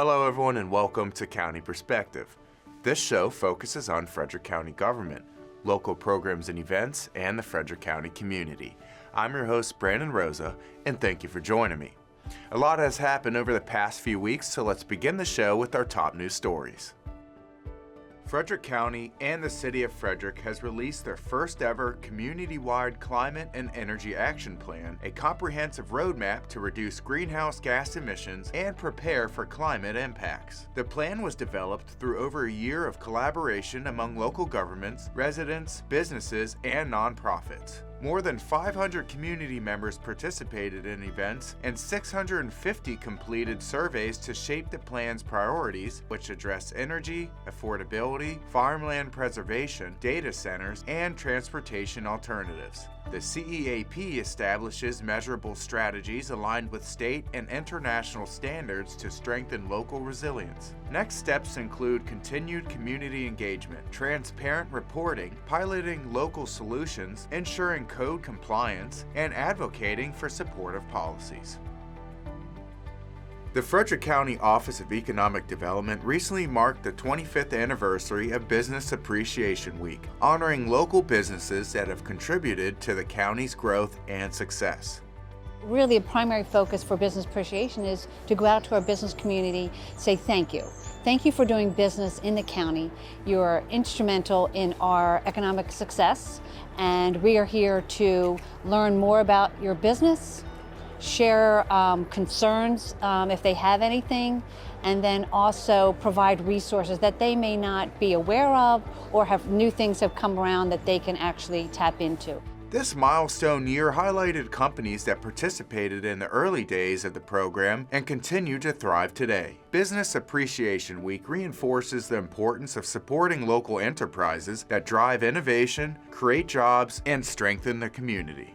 Hello everyone and welcome to County Perspective. This show focuses on Frederick County government, local programs and events, and the Frederick County community. I'm your host Brandon Rosa, and thank you for joining me. A lot has happened over the past few weeks, so let's begin the show with our top news stories. Frederick County and the City of Frederick has released their first ever community-wide climate and energy action plan, a comprehensive roadmap to reduce greenhouse gas emissions and prepare for climate impacts. The plan was developed through over a year of collaboration among local governments, residents, businesses, and nonprofits. More than 500 community members participated in events, and 650 completed surveys to shape the plan's priorities, which address energy, affordability, farmland preservation, data centers, and transportation alternatives. The CEAP establishes measurable strategies aligned with state and international standards to strengthen local resilience. Next steps include continued community engagement, transparent reporting, piloting local solutions, ensuring code compliance, and advocating for supportive policies. The Frederick County Office of Economic Development recently marked the 25th anniversary of Business Appreciation Week, honoring local businesses that have contributed to the county's growth and success. Really, a primary focus for business appreciation is to go out to our business community, say thank you. Thank you for doing business in the county. You're instrumental in our economic success, and we are here to learn more about your business, share concerns if they have anything, and then also provide resources that they may not be aware of or have new things have come around that they can actually tap into. This milestone year highlighted companies that participated in the early days of the program and continue to thrive today. Business Appreciation Week reinforces the importance of supporting local enterprises that drive innovation, create jobs, and strengthen the community.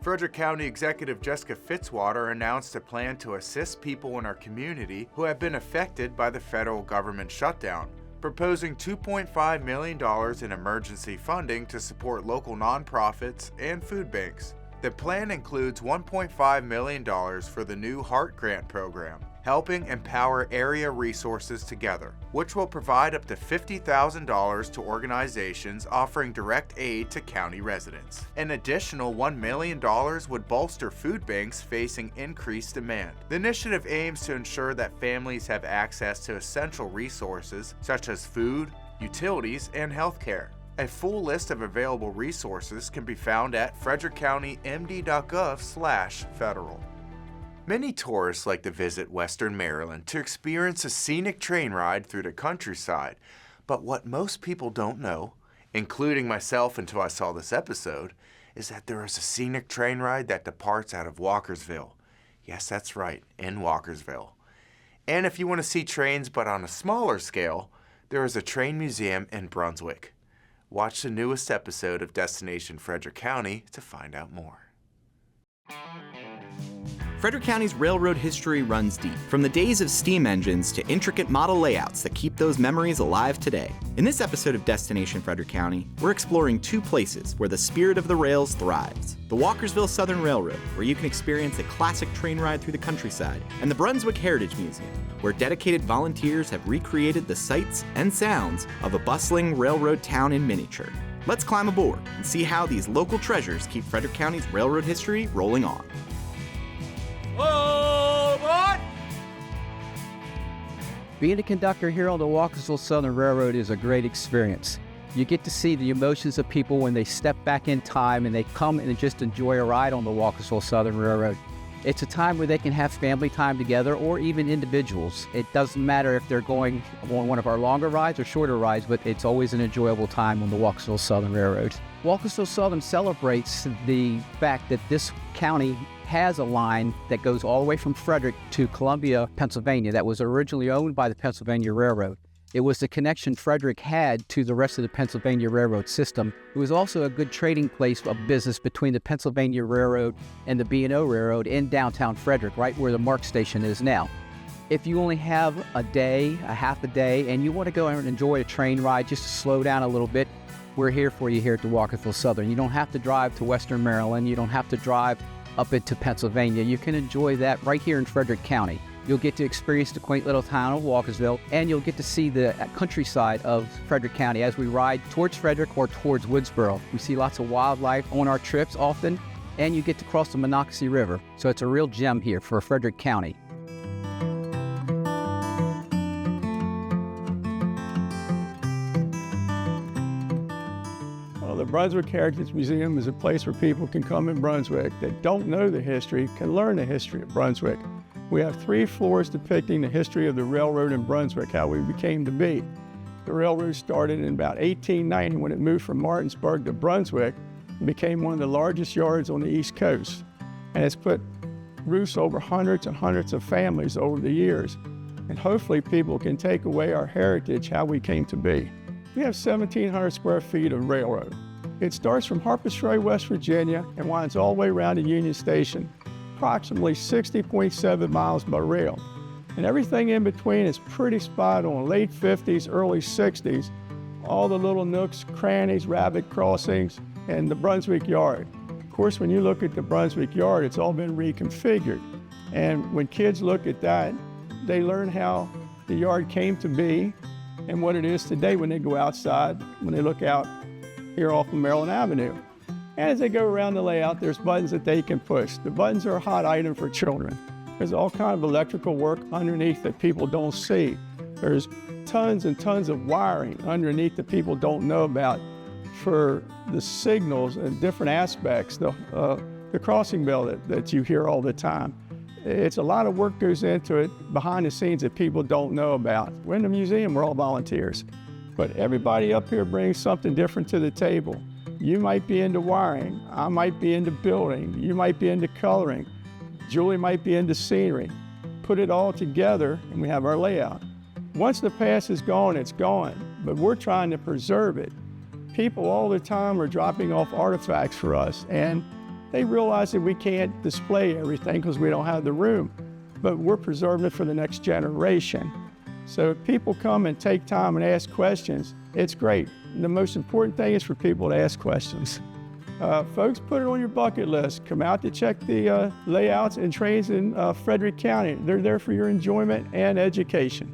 Frederick County Executive Jessica Fitzwater announced a plan to assist people in our community who have been affected by the federal government shutdown, proposing $2.5 million in emergency funding to support local nonprofits and food banks. The plan includes $1.5 million for the new Heart Grant program, helping empower area resources together, which will provide up to $50,000 to organizations offering direct aid to county residents. An additional $1 million would bolster food banks facing increased demand. The initiative aims to ensure that families have access to essential resources such as food, utilities, and healthcare. A full list of available resources can be found at frederickcountymd.gov/federal. Many tourists like to visit Western Maryland to experience a scenic train ride through the countryside, but what most people don't know, including myself until I saw this episode, is that there is a scenic train ride that departs out of Walkersville. Yes, that's right, in Walkersville. And if you want to see trains but on a smaller scale, there is a train museum in Brunswick. Watch the newest episode of Destination Frederick County to find out more. Frederick County's railroad history runs deep, from the days of steam engines to intricate model layouts that keep those memories alive today. In this episode of Destination Frederick County, we're exploring two places where the spirit of the rails thrives. The Walkersville Southern Railroad, where you can experience a classic train ride through the countryside, and the Brunswick Heritage Museum, where dedicated volunteers have recreated the sights and sounds of a bustling railroad town in miniature. Let's climb aboard and see how these local treasures keep Frederick County's railroad history rolling on. Oh, what? Being a conductor here on the Walkersville Southern Railroad is a great experience. You get to see the emotions of people when they step back in time and they come and just enjoy a ride on the Walkersville Southern Railroad. It's a time where they can have family time together or even individuals. It doesn't matter if they're going on one of our longer rides or shorter rides, but it's always an enjoyable time on the Walkersville Southern Railroad. Walkersville Southern celebrates the fact that this county has a line that goes all the way from Frederick to Columbia, Pennsylvania, that was originally owned by the Pennsylvania Railroad. It was the connection Frederick had to the rest of the Pennsylvania Railroad system. It was also a good trading place of business between the Pennsylvania Railroad and the B&O Railroad in downtown Frederick, right where the MARC station is now. If you only have a day, a half a day, and you want to go and enjoy a train ride just to slow down a little bit, we're here for you here at the Walkersville Southern. You don't have to drive to Western Maryland. You don't have to drive up into Pennsylvania. You can enjoy that right here in Frederick County. You'll get to experience the quaint little town of Walkersville, and you'll get to see the countryside of Frederick County as we ride towards Frederick or towards Woodsboro. We see lots of wildlife on our trips often, and you get to cross the Monocacy River. So it's a real gem here for Frederick County. Well, the Brunswick Heritage Museum is a place where people can come in Brunswick that don't know the history, can learn the history of Brunswick. We have 3 floors depicting the history of the railroad in Brunswick, how we became to be. The railroad started in about 1890 when it moved from Martinsburg to Brunswick and became one of the largest yards on the East Coast. And it's put roofs over hundreds and hundreds of families over the years. And hopefully people can take away our heritage, how we came to be. We have 1,700 square feet of railroad. It starts from Harpers Ferry, West Virginia, and winds all the way around to Union Station, approximately 60.7 miles by rail. And everything in between is pretty spot on, late 50s, early 60s, all the little nooks, crannies, rabbit crossings, and the Brunswick Yard. Of course, when you look at the Brunswick Yard, it's all been reconfigured. And when kids look at that, they learn how the yard came to be and what it is today when they go outside, when they look out here off of Maryland Avenue. And as they go around the layout, there's buttons that they can push. The buttons are a hot item for children. There's all kind of electrical work underneath that people don't see. There's tons and tons of wiring underneath that people don't know about for the signals and different aspects, the crossing bell that you hear all the time. It's a lot of work goes into it behind the scenes that people don't know about. We're in the museum, we're all volunteers. But everybody up here brings something different to the table. You might be into wiring, I might be into building, you might be into coloring, Julie might be into scenery. Put it all together and we have our layout. Once the past is gone, it's gone, but we're trying to preserve it. People all the time are dropping off artifacts for us, and they realize that we can't display everything because we don't have the room, but we're preserving it for the next generation. So if people come and take time and ask questions, it's great. The most important thing is for people to ask questions. Folks, put it on your bucket list. Come out to check the layouts and trains in Frederick County. They're there for your enjoyment and education.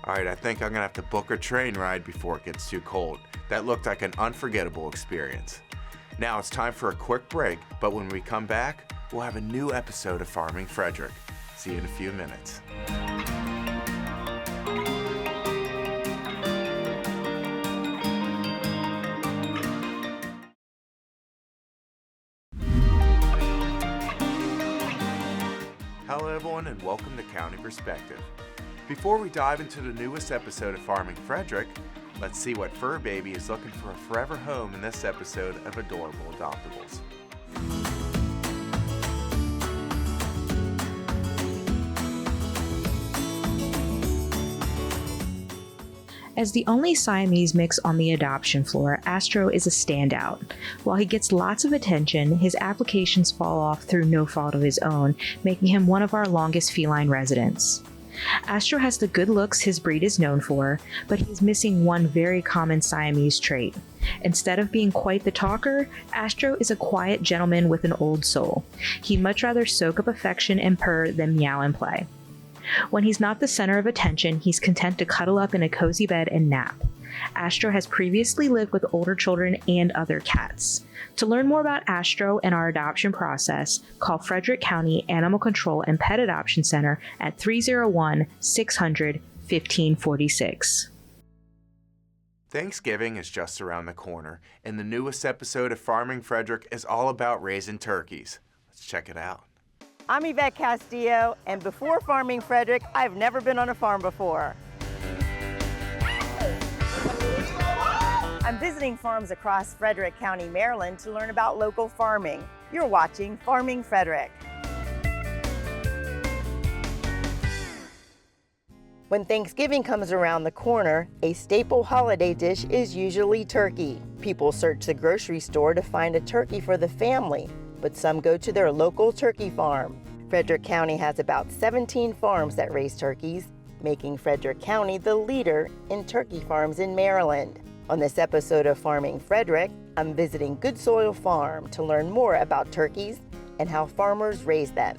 All right, I think I'm gonna have to book a train ride before it gets too cold. That looked like an unforgettable experience. Now it's time for a quick break, but when we come back, we'll have a new episode of Farming Frederick. See you in a few minutes. Hello everyone and welcome to County Perspective. Before we dive into the newest episode of Farming Frederick, let's see what fur baby is looking for a forever home in this episode of Adorable Adoptables. As the only Siamese mix on the adoption floor, Astro is a standout. While he gets lots of attention, his applications fall off through no fault of his own, making him one of our longest feline residents. Astro has the good looks his breed is known for, but he's missing one very common Siamese trait. Instead of being quite the talker, Astro is a quiet gentleman with an old soul. He'd much rather soak up affection and purr than meow and play. When he's not the center of attention, he's content to cuddle up in a cozy bed and nap. Astro has previously lived with older children and other cats. To learn more about Astro and our adoption process, call Frederick County Animal Control and Pet Adoption Center at 301-600-1546. Thanksgiving is just around the corner, and the newest episode of Farming Frederick is all about raising turkeys. Let's check it out. I'm Yvette Castillo, and before Farming Frederick, I've never been on a farm before. I'm visiting farms across Frederick County, Maryland to learn about local farming. You're watching Farming Frederick. When Thanksgiving comes around the corner, a staple holiday dish is usually turkey. People search the grocery store to find a turkey for the family, but some go to their local turkey farm. Frederick County has about 17 farms that raise turkeys, making Frederick County the leader in turkey farms in Maryland. On this episode of Farming Frederick, I'm visiting Good Soil Farm to learn more about turkeys and how farmers raise them.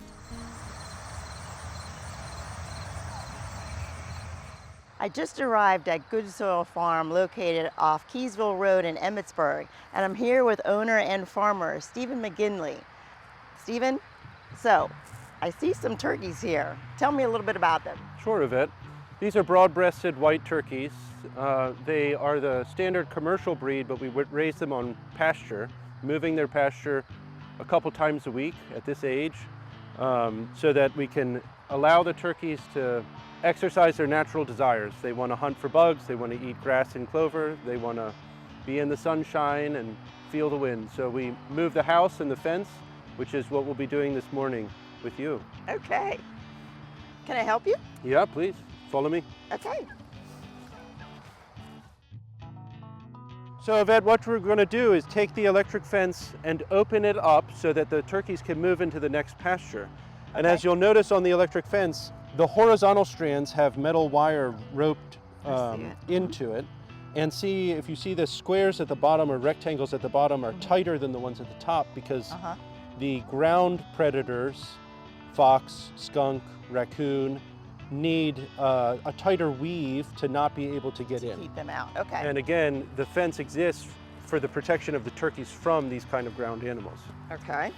I just arrived at Good Soil Farm located off Keysville Road in Emmitsburg, and I'm here with owner and farmer Stephen McGinley. Stephen, so I see some turkeys here. Tell me a little bit about them. Sure, Yvette. These are broad-breasted white turkeys. They are the standard commercial breed, but we would raise them on pasture, moving their pasture a couple times a week at this age, so that we can allow the turkeys to exercise their natural desires. They want to hunt for bugs, they want to eat grass and clover, they want to be in the sunshine and feel the wind. So we move the house and the fence, which is what we'll be doing this morning with you. Okay. Can I help you? Yeah, please. Follow me. Okay. So Yvette, what we're going to do is take the electric fence and open it up so that the turkeys can move into the next pasture. And as you'll notice on the electric fence, the horizontal strands have metal wire roped into it. And see, if you see the squares at the bottom or rectangles at the bottom are tighter than the ones at the top because the ground predators, fox, skunk, raccoon, need a tighter weave to not be able to get in. Keep them out, okay. And again, the fence exists for the protection of the turkeys from these kind of ground animals. Okay.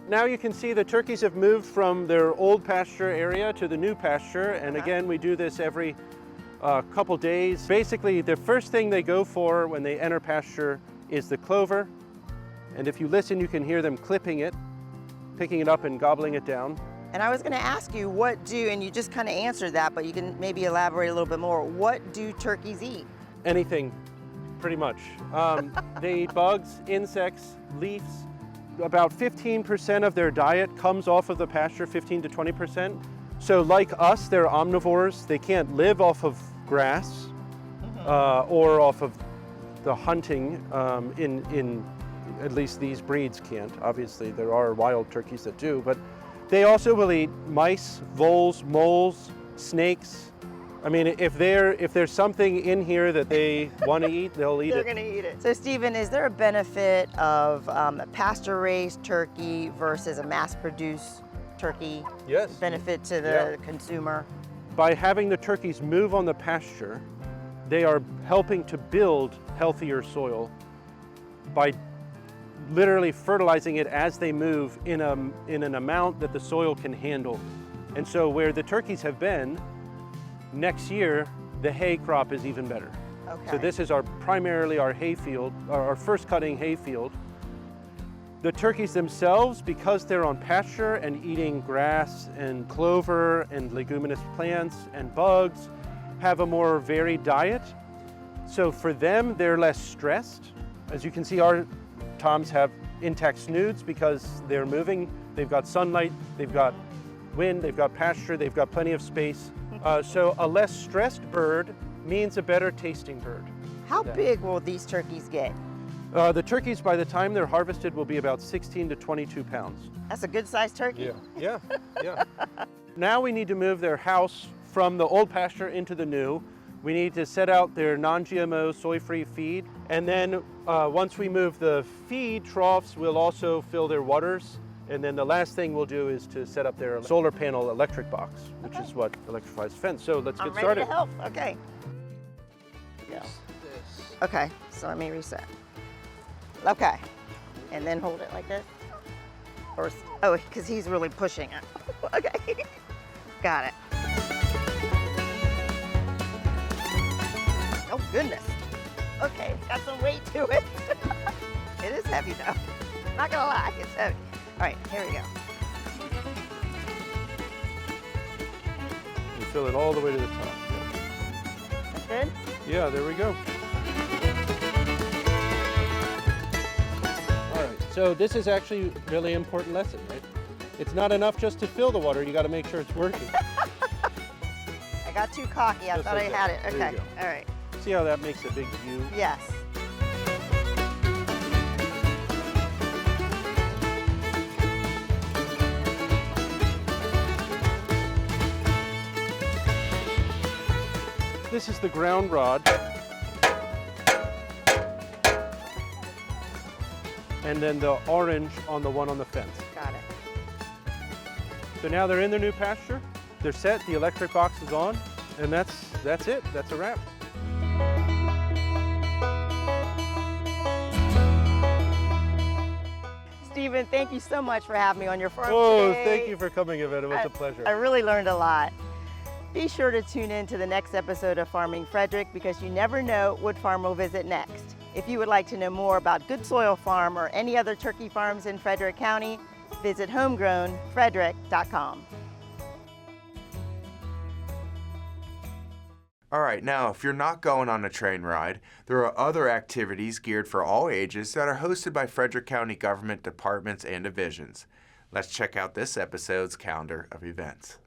Now you can see the turkeys have moved from their old pasture area to the new pasture, and again, we do this every couple days. Basically, the first thing they go for when they enter pasture is the clover, and if you listen, you can hear them clipping it, picking it up and gobbling it down. And I was going to ask you and you just kind of answered that, but you can maybe elaborate a little bit more. What do turkeys eat? Anything, pretty much. They eat bugs, insects, leaves. About 15% of their diet comes off of the pasture, 15 to 20%. So like us, they're omnivores. They can't live off of grass or off of the hunting in at least these breeds can't. Obviously, there are wild turkeys that do, but they also will eat mice, voles, moles, snakes. I mean, if there's something in here that they want to eat, they'll eat it. They're going to eat it. So, Stephen, is there a benefit of a pasture-raised turkey versus a mass-produced turkey? Yes. Benefit to the consumer? By having the turkeys move on the pasture, they are helping to build healthier soil by literally fertilizing it as they move in an amount that the soil can handle. And so where the turkeys have been, next year, the hay crop is even better. Okay. So this is primarily our hay field, our first cutting hay field. The turkeys themselves, because they're on pasture and eating grass and clover and leguminous plants and bugs, have a more varied diet. So for them, they're less stressed. As you can see, our toms have intact snoods because they're moving. They've got sunlight, they've got wind, they've got pasture, they've got plenty of space. So a less stressed bird means a better tasting bird. How big will these turkeys get? The turkeys, by the time they're harvested, will be about 16 to 22 pounds. That's a good-sized turkey. Yeah. Now we need to move their house from the old pasture into the new. We need to set out their non-GMO soy-free feed. And then once we move the feed troughs, we'll also fill their waters. And then the last thing we'll do is to set up their solar panel electric box, which is what electrifies the fence. So let's get started. I'm ready to help. Okay. Yeah. Okay, so let me reset. Okay, and then hold it like this. Oh, because he's really pushing it. Okay, got it. Oh goodness. Okay, it's got some weight to it. It is heavy though. Not gonna lie, it's heavy. All right, here we go. You fill it all the way to the top. That's good? Yeah, there we go. All right, so this is actually a really important lesson, right? It's not enough just to fill the water, you got to make sure it's working. I got too cocky, I thought I had it. There Okay, you go. all right. See how that makes a big U? Yes. This is the ground rod. And then the orange on the one on the fence. Got it. So now they're in their new pasture, they're set, the electric box is on, and that's it, that's a wrap. Stephen, thank you so much for having me on your farm today. Thank you for coming, Yvette, it was a pleasure. I really learned a lot. Be sure to tune in to the next episode of Farming Frederick because you never know what farm we'll visit next. If you would like to know more about Good Soil Farm or any other turkey farms in Frederick County, visit homegrownfrederick.com. All right, now if you're not going on a train ride, there are other activities geared for all ages that are hosted by Frederick County government departments and divisions. Let's check out this episode's calendar of events.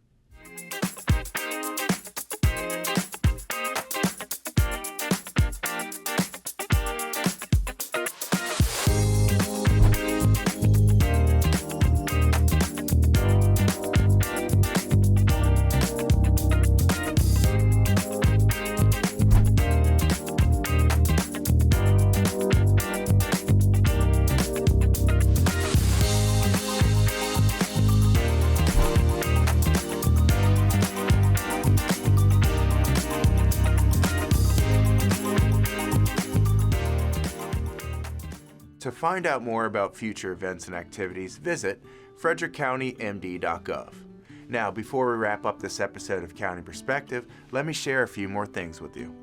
To find out more about future events and activities, visit frederickcountymd.gov. Now, before we wrap up this episode of County Perspective, let me share a few more things with you.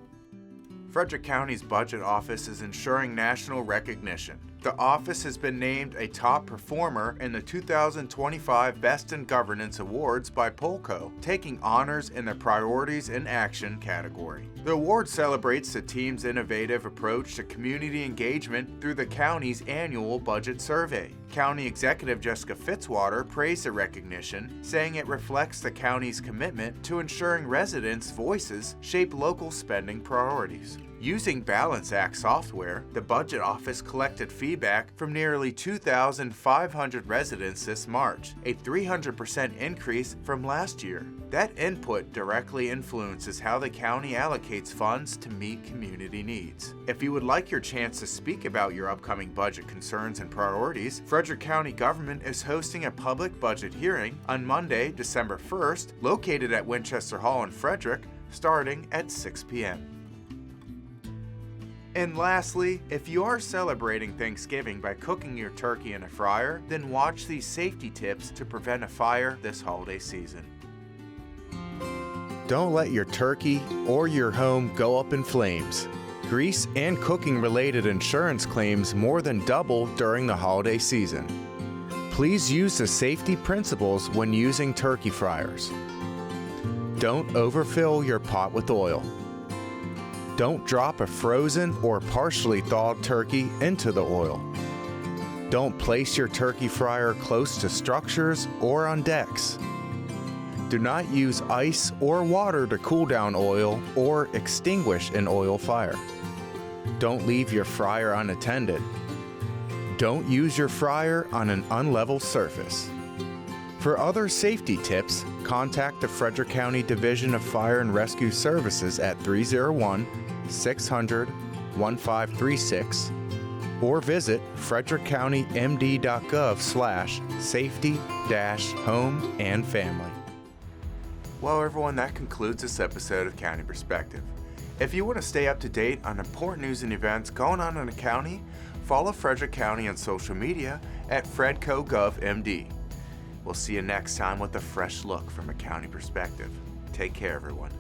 Frederick County's Budget Office is ensuring national recognition. The office has been named a top performer in the 2025 Best in Governance Awards by Polco, taking honors in the Priorities in Action category. The award celebrates the team's innovative approach to community engagement through the county's annual budget survey. County Executive Jessica Fitzwater praised the recognition, saying it reflects the county's commitment to ensuring residents' voices shape local spending priorities. Using Balance Act software, the Budget Office collected feedback from nearly 2,500 residents this March, a 300% increase from last year. That input directly influences how the county allocates funds to meet community needs. If you would like your chance to speak about your upcoming budget concerns and priorities, Frederick County government is hosting a public budget hearing on Monday, December 1st, located at Winchester Hall in Frederick, starting at 6 p.m. And lastly, if you are celebrating Thanksgiving by cooking your turkey in a fryer, then watch these safety tips to prevent a fire this holiday season. Don't let your turkey or your home go up in flames. Grease and cooking-related insurance claims more than double during the holiday season. Please use the safety principles when using turkey fryers. Don't overfill your pot with oil. Don't drop a frozen or partially thawed turkey into the oil. Don't place your turkey fryer close to structures or on decks. Do not use ice or water to cool down oil or extinguish an oil fire. Don't leave your fryer unattended. Don't use your fryer on an unlevel surface. For other safety tips, contact the Frederick County Division of Fire and Rescue Services at 301-600-1536 or visit frederickcountymd.gov/safety-home and family. Well, everyone, that concludes this episode of County Perspective. If you want to stay up to date on important news and events going on in the county, follow Frederick County on social media at FredCoGovMD. We'll see you next time with a fresh look from a county perspective. Take care, everyone.